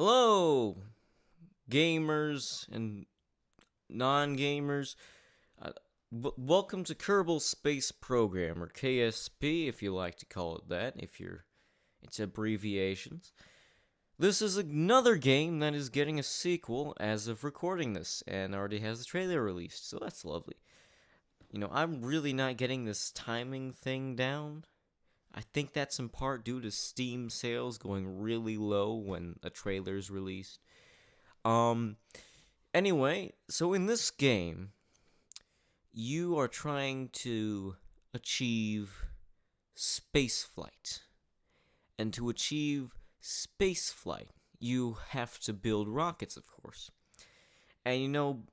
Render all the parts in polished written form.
Hello, gamers and non-gamers. Uh, Welcome to Kerbal Space Program, or KSP, if you like to call it that. It's abbreviations. This is another game that is getting a sequel as of recording this, and already has the trailer released, so that's lovely. I'm really not getting this timing thing down. I think that's in part due to Steam sales going really low when a trailer's released. Um, anyway, so in this game, you are trying to achieve spaceflight. And to achieve spaceflight, you have to build rockets, of course. And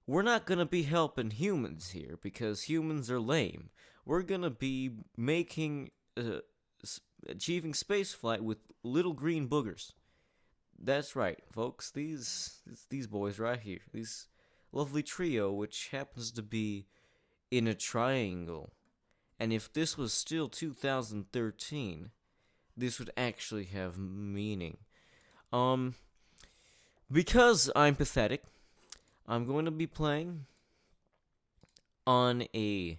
we're not gonna be helping humans here because humans are lame. We're gonna be achieving spaceflight with little green boogers. That's right, folks. These boys right here. These lovely trio, which happens to be in a triangle. And if this was still 2013, this would actually have meaning. Because I'm pathetic, I'm going to be playing on a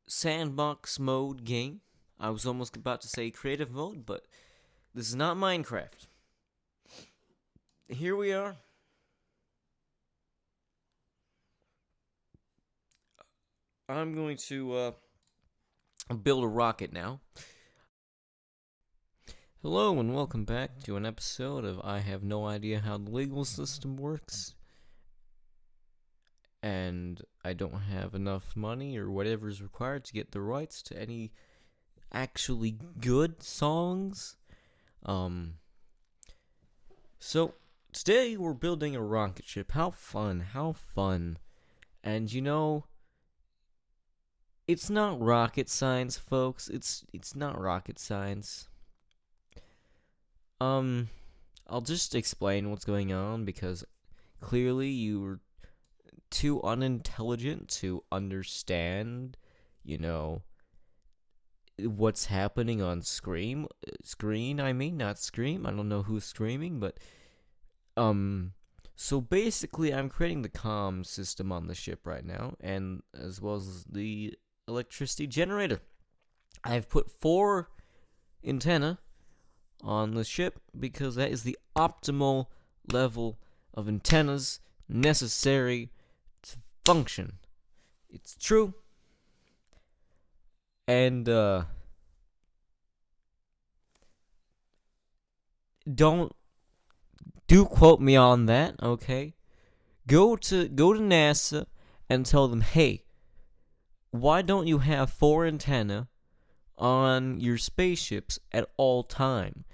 sandbox mode game. I was almost about to say creative mode, but this is not Minecraft. Here we are. I'm going to build a rocket now. Hello and welcome back to an episode of I have no idea how the legal system works. And I don't have enough money or whatever is required to get the rights to any actually good songs. So today we're building a rocket ship. How fun. And it's not rocket science, folks. It's not rocket science. I'll just explain what's going on because clearly you were too unintelligent to understand, what's happening on screen, I mean, not Scream. I don't know who's screaming, but so basically I'm creating the comm system on the ship right now, and as well as the electricity generator. I've put 4 antenna on the ship because that is the optimal level of antennas necessary to function. It's true. And don't quote me on that, okay? Go to NASA and tell them, "Hey, why don't you have 4 antenna on your spaceships at all time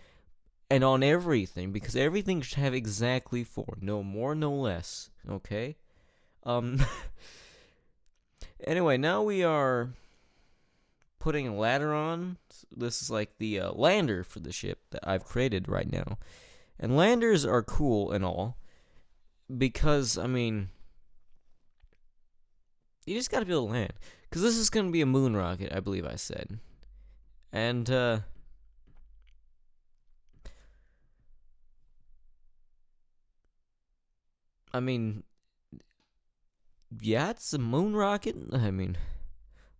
and on everything, because everything should have exactly 4, no more, no less." Okay? Anyway, now we are putting a ladder on. This is like the lander for the ship that I've created right now. And landers are cool and all because, you just gotta be able to land. Because this is gonna be a moon rocket, I believe I said. And, yeah, it's a moon rocket.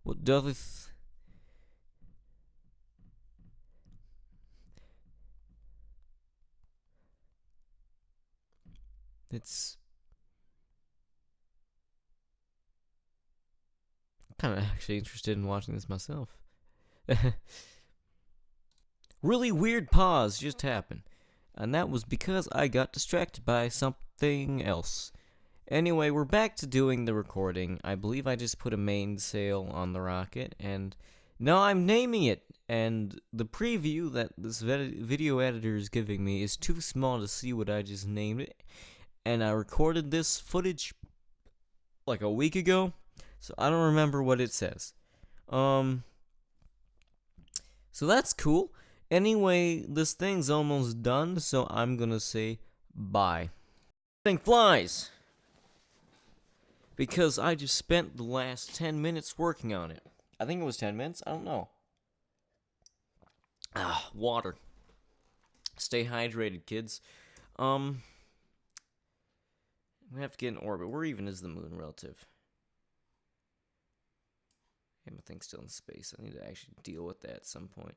What does it's kind of actually interested in watching this myself. Really weird pause just happened, and that was because I got distracted by something else. Anyway, we're back to doing the recording. I believe I just put a mainsail on the rocket, and now I'm naming it. And the preview that this video editor is giving me is too small to see what I just named it. And I recorded this footage like a week ago, so I don't remember what it says. So that's cool. Anyway, this thing's almost done, so I'm gonna say bye. Thing flies! Because I just spent the last 10 minutes working on it. I think it was 10 minutes, I don't know. Water. Stay hydrated, kids. We have to get in orbit. Where even is the moon relative? Yeah, my thing's still in space. I need to actually deal with that at some point.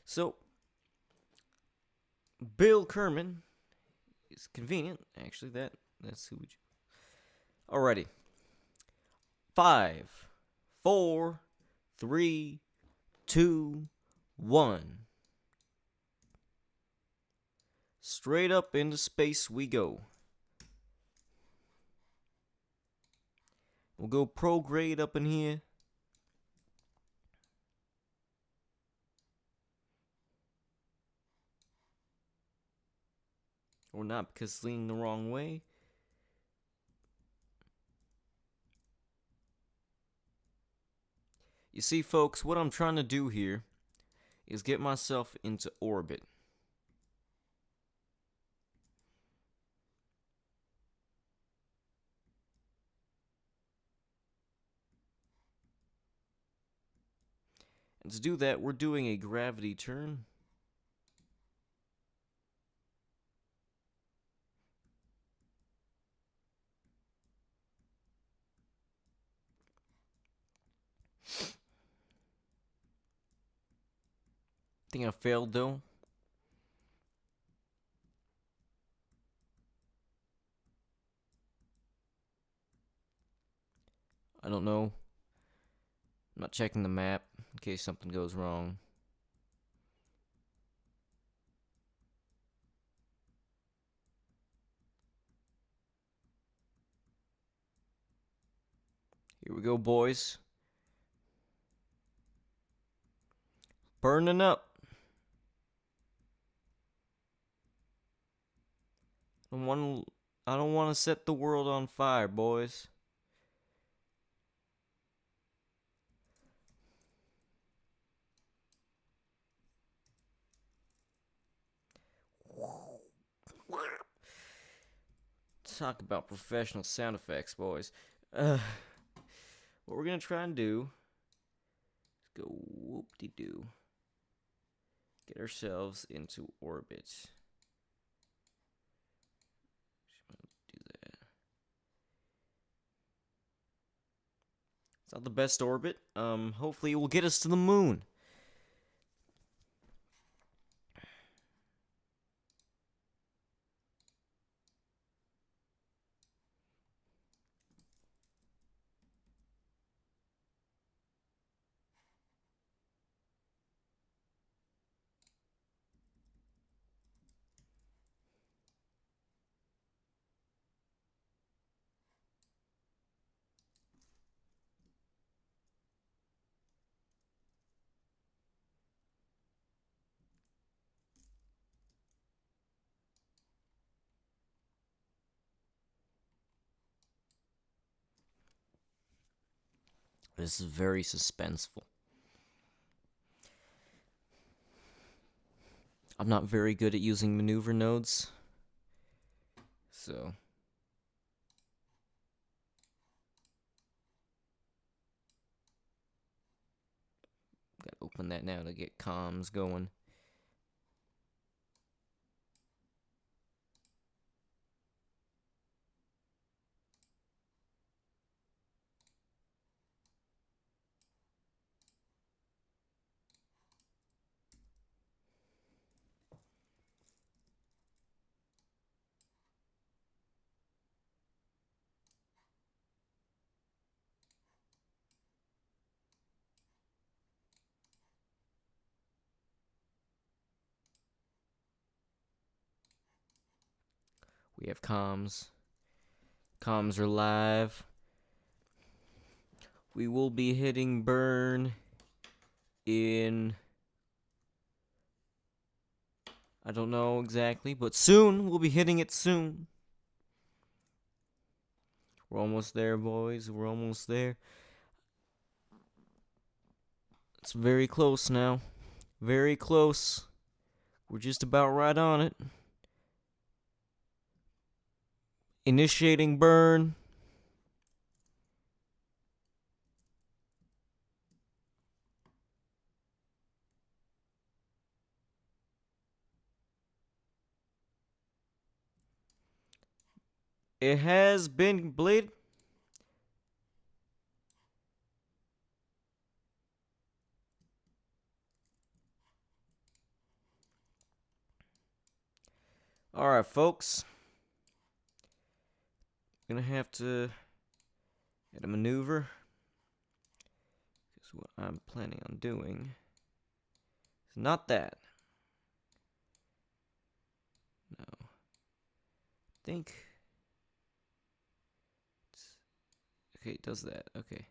So, Bill Kerman is convenient. Actually, that's who we. Alrighty. 5, 4, 3, 2, 1. Straight up into space we go. We'll go prograde up in here. Or not, because it's leaning the wrong way. You see, folks, what I'm trying to do here is get myself into orbit. And to do that, we're doing a gravity turn. I think I failed, though. I don't know. I'm not checking the map in case something goes wrong. Here we go, boys. Burning up. I don't want to set the world on fire, boys. Talk about professional sound effects, boys. What we're gonna try and do is go whoop-de-doo. Get ourselves into orbit. Do that. It's not the best orbit. Hopefully it will get us to the moon. This is very suspenseful. I'm not very good at using maneuver nodes, so gotta open that now to get comms going. We have comms. Comms are live. We will be hitting burn in... I don't know exactly, but soon. We'll be hitting it soon. We're almost there, boys. We're almost there. It's very close now. Very close. We're just about right on it. Initiating burn. It has been bladed. Alright, folks. Gonna have to get a maneuver. Because what I'm planning on doing is not that. No. I think. Okay, it does that. Okay.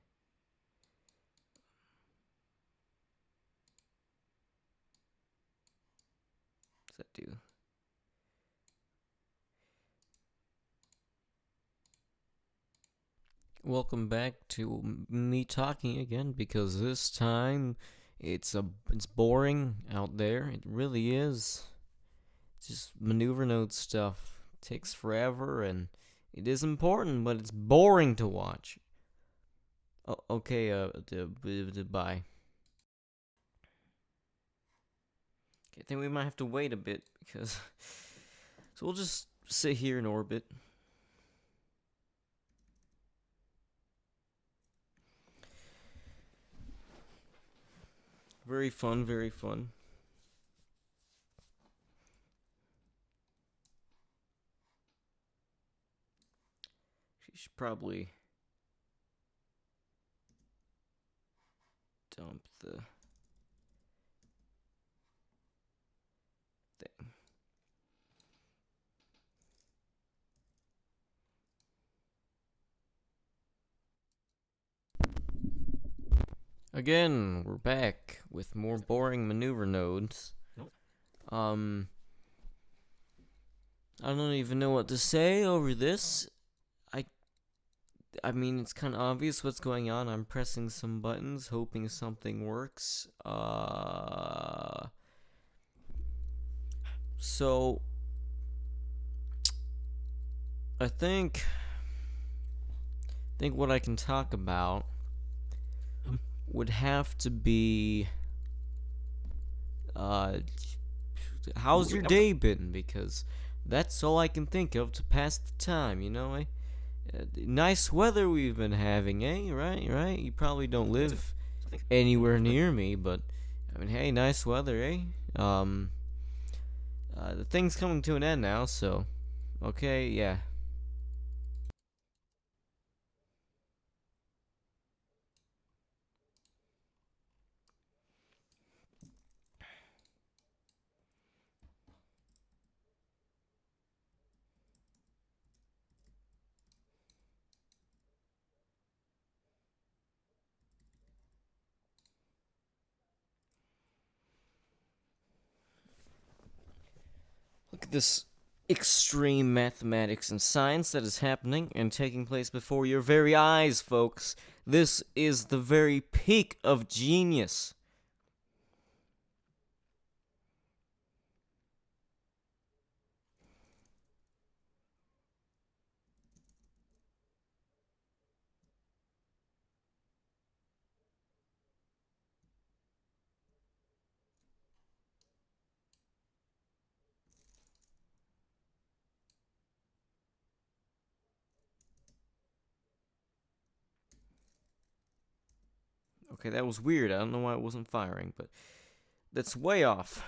What does that do? Welcome back to me talking again, because this time it's boring out there. It really is. It's just maneuver node stuff. It takes forever, and it is important, but it's boring to watch. Oh, okay, bye. Okay, I think we might have to wait a bit, because so we'll just sit here in orbit. Very fun, very fun. She should probably dump the thing. Again, we're back with more boring maneuver nodes. I don't even know what to say over this. I mean, it's kind of obvious what's going on. I'm pressing some buttons, hoping something works. So I think what I can talk about would have to be how's your day been? Because that's all I can think of to pass the time, you know? Nice weather we've been having, eh? Right? You probably don't live anywhere near me, but I mean, hey, nice weather, eh? The thing's coming to an end now, so okay, yeah. Look at this extreme mathematics and science that is happening and taking place before your very eyes, folks. This is the very peak of genius. Okay, that was weird. I don't know why it wasn't firing, but that's way off.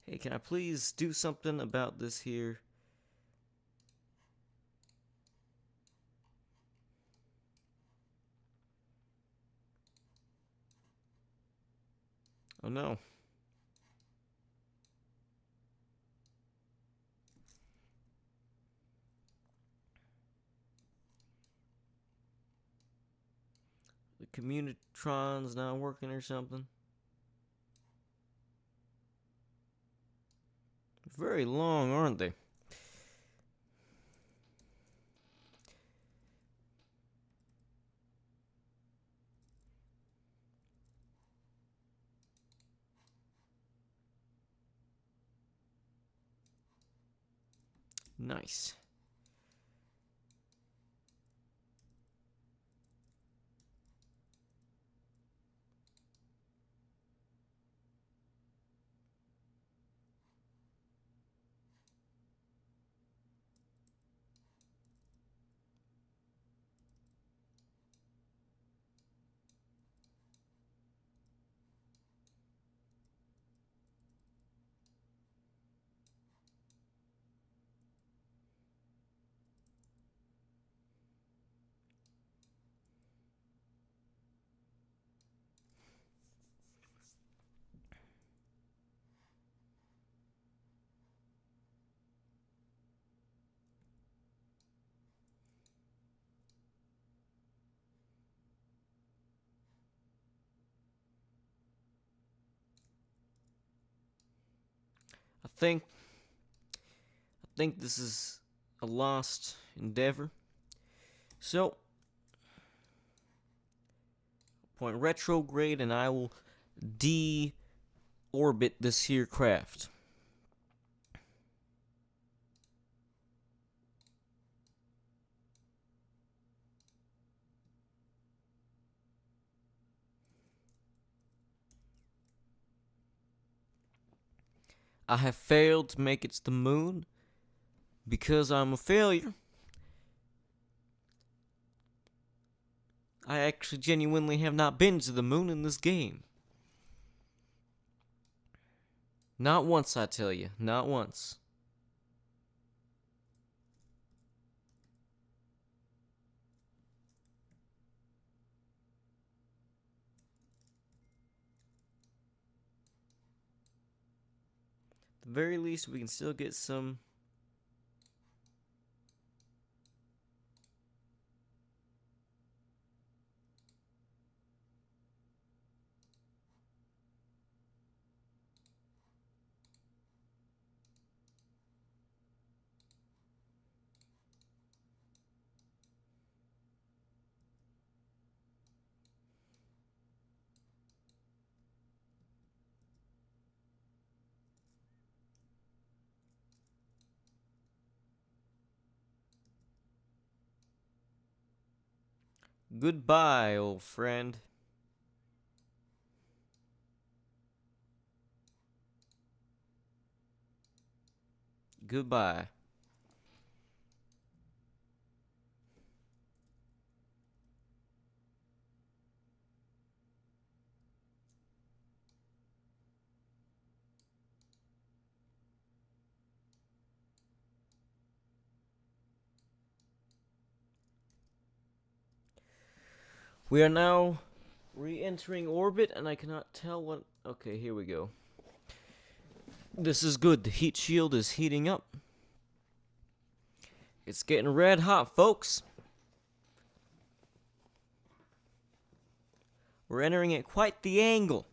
Hey, can I please do something about this here? Oh no. The Communitron's not working or something. Very long, aren't they? Nice. I think this is a lost endeavor. So, point retrograde and I will de-orbit this here craft. I have failed to make it to the moon because I'm a failure. I actually genuinely have not been to the moon in this game. Not once, I tell you. Not once. At the very least, we can still get some... Goodbye, old friend. Goodbye. We are now re-entering orbit, and I cannot tell what... Okay, here we go. This is good. The heat shield is heating up. It's getting red hot, folks. We're entering at quite the angle.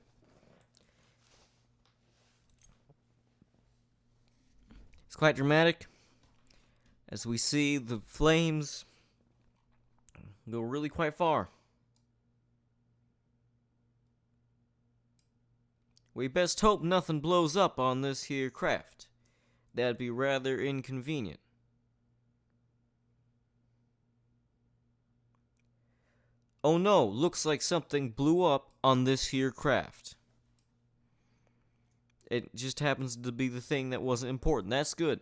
It's quite dramatic as we see the flames go really quite far. We best hope nothing blows up on this here craft. That'd be rather inconvenient. Oh no, looks like something blew up on this here craft. It just happens to be the thing that wasn't important. That's good.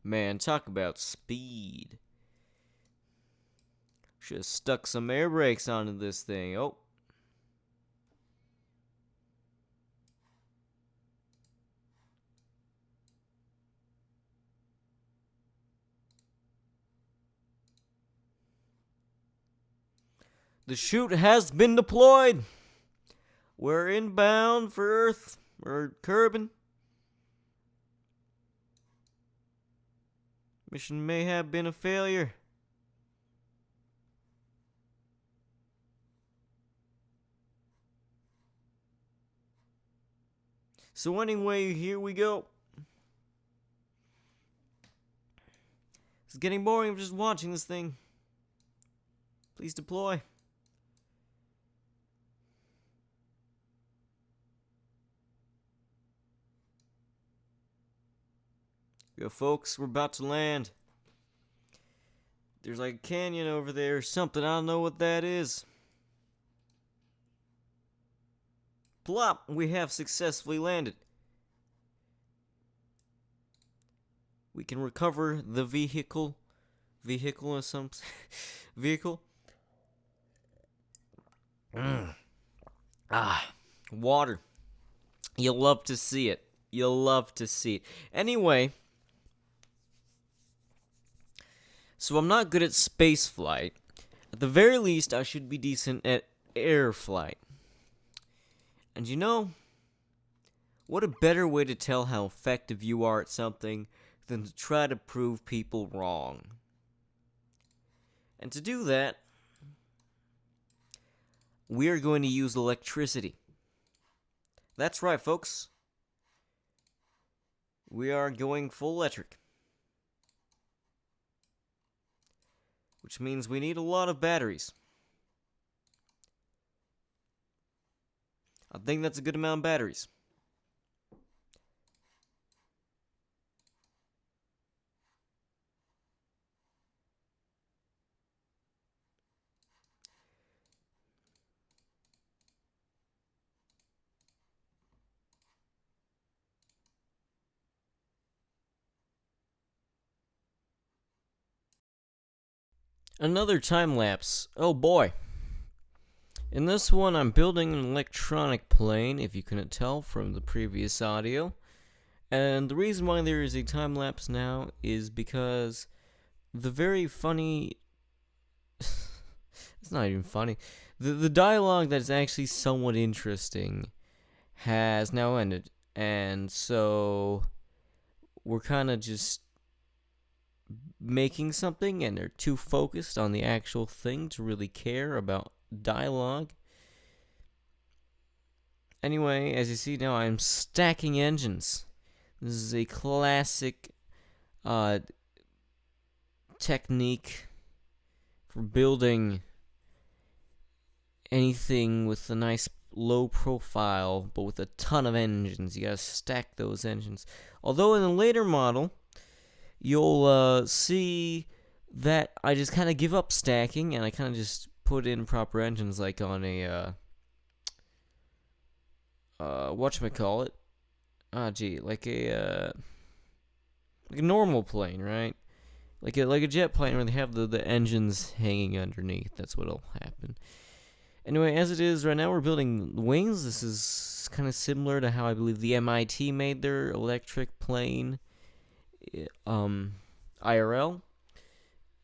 Man, talk about speed. Should have stuck some air brakes onto this thing. Oh. The chute has been deployed. We're inbound for Earth. Or Kerbin. Mission may have been a failure. So anyway, here we go. It's getting boring of just watching this thing. Please deploy. Yo, folks, we're about to land. There's like a canyon over there or something. I don't know what that is. Plop! We have successfully landed. We can recover the vehicle. Vehicle or some vehicle. Water. You'll love to see it. You'll love to see it. Anyway, so I'm not good at space flight. At the very least, I should be decent at air flight. And you know, what a better way to tell how effective you are at something than to try to prove people wrong. And to do that, we are going to use electricity. That's right, folks. We are going full electric. Which means we need a lot of batteries. I think that's a good amount of batteries. Another time lapse. Oh boy. In this one, I'm building an electronic plane, if you couldn't tell from the previous audio. And the reason why there is a time lapse now is because the very funny... it's not even funny. The dialogue that's actually somewhat interesting has now ended. And so we're kind of just making something, and they're too focused on the actual thing to really care about dialogue. Anyway, as you see now, I'm stacking engines. This is a classic technique for building anything with a nice low profile, but with a ton of engines. You gotta stack those engines. Although in a later model, you'll see that I just kind of give up stacking, and I kind of just put in proper engines, like on a whatchamacallit? Like a normal plane, right? Like a jet plane where they have the engines hanging underneath. That's what'll happen. Anyway, as it is right now, we're building wings. This is kind of similar to how I believe the MIT made their electric plane, IRL.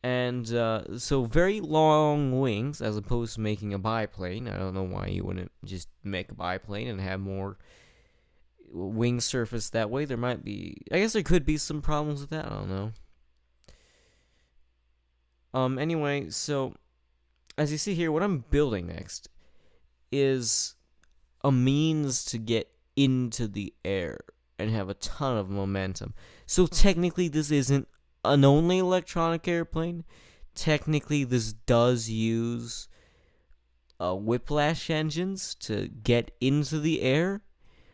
And so very long wings, as opposed to making a biplane. I don't know why you wouldn't just make a biplane and have more wing surface that way. There might be, I guess there could be some problems with that. I don't know. Anyway, so as you see here, what I'm building next is a means to get into the air and have a ton of momentum. So technically, this isn't an only electronic airplane. Technically, this does use whiplash engines to get into the air,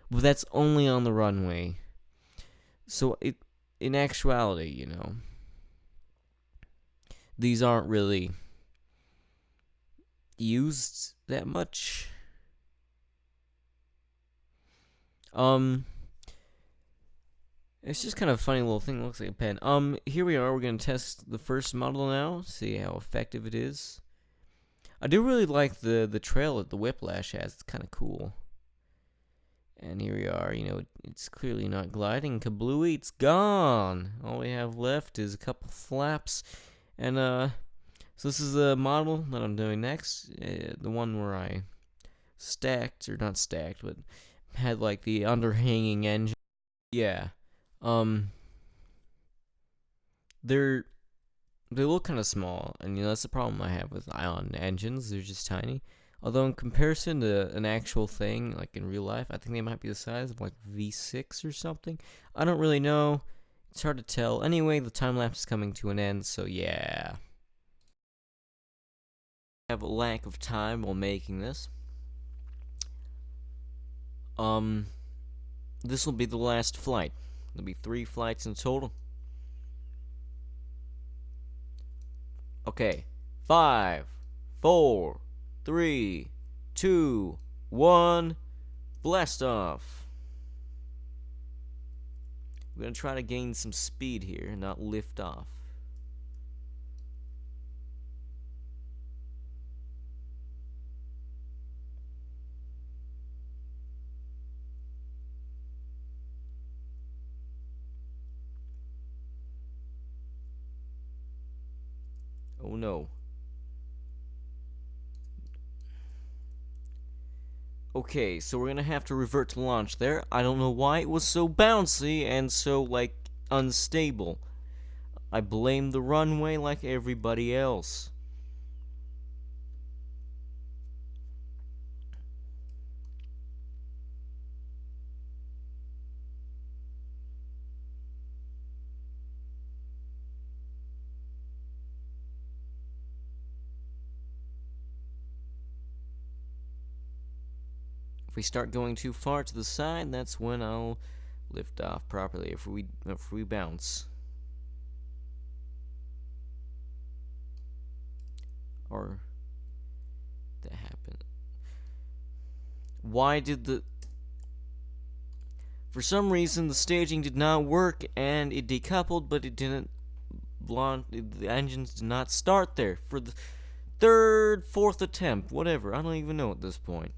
but that's only on the runway. So in actuality, these aren't really used that much. It's just kind of a funny little thing. It looks like a pen. Here we are. We're going to test the first model now. See how effective it is. I do really like the trail that the Whiplash has. It's kind of cool. And here we are. It's clearly not gliding. Kablooey, it's gone. All we have left is a couple flaps and So this is the model that I'm doing next. The one where I stacked, or not stacked, but had like the underhanging engine. Yeah. They're they look kind of small, and that's the problem I have with ion engines. They're just tiny. Although in comparison to an actual thing, like in real life, I think they might be the size of like V6 or something. I don't really know. It's hard to tell. Anyway, the time lapse is coming to an end, so yeah. I have a lack of time while making this. This will be the last flight. There'll be 3 flights in total. Okay. 5, 4, 3, 2, 1. Blast off. We're gonna try to gain some speed here and not lift off. Oh no. Okay, so we're gonna have to revert to launch there. I don't know why it was so bouncy and so, like, unstable. I blame the runway like everybody else. If we start going too far to the side, that's when I'll lift off properly. If we bounce, or that happened. Why did the? For some reason, the staging did not work, and it decoupled, but it didn't. The engines did not start there for the 3rd, 4th attempt, whatever. I don't even know at this point.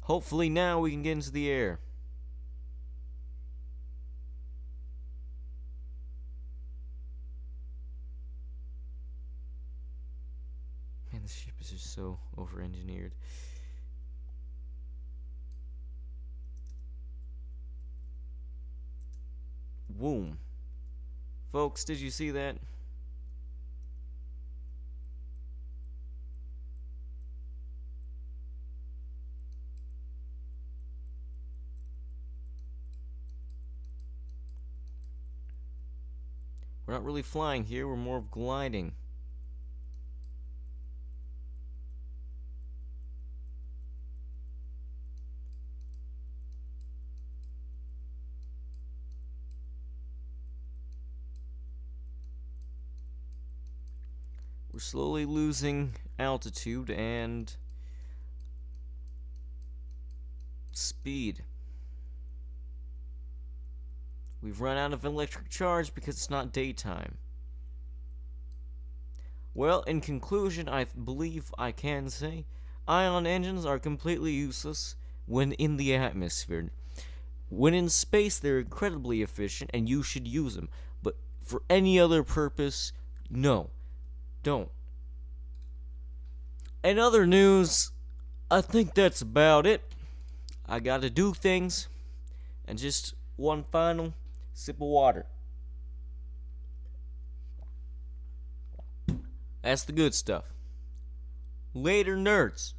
Hopefully now we can get into the air. Man, this ship is just so over-engineered. Boom. Folks, did you see that? We're not really flying here, we're more of gliding. We're slowly losing altitude and speed. We've run out of electric charge because it's not daytime. Well, in conclusion, I believe I can say ion engines are completely useless when in the atmosphere. When in space, they're incredibly efficient and you should use them. But for any other purpose, no. Don't. In other news, I think that's about it. I gotta do things. And just one final sip of water. That's the good stuff. Later, nerds.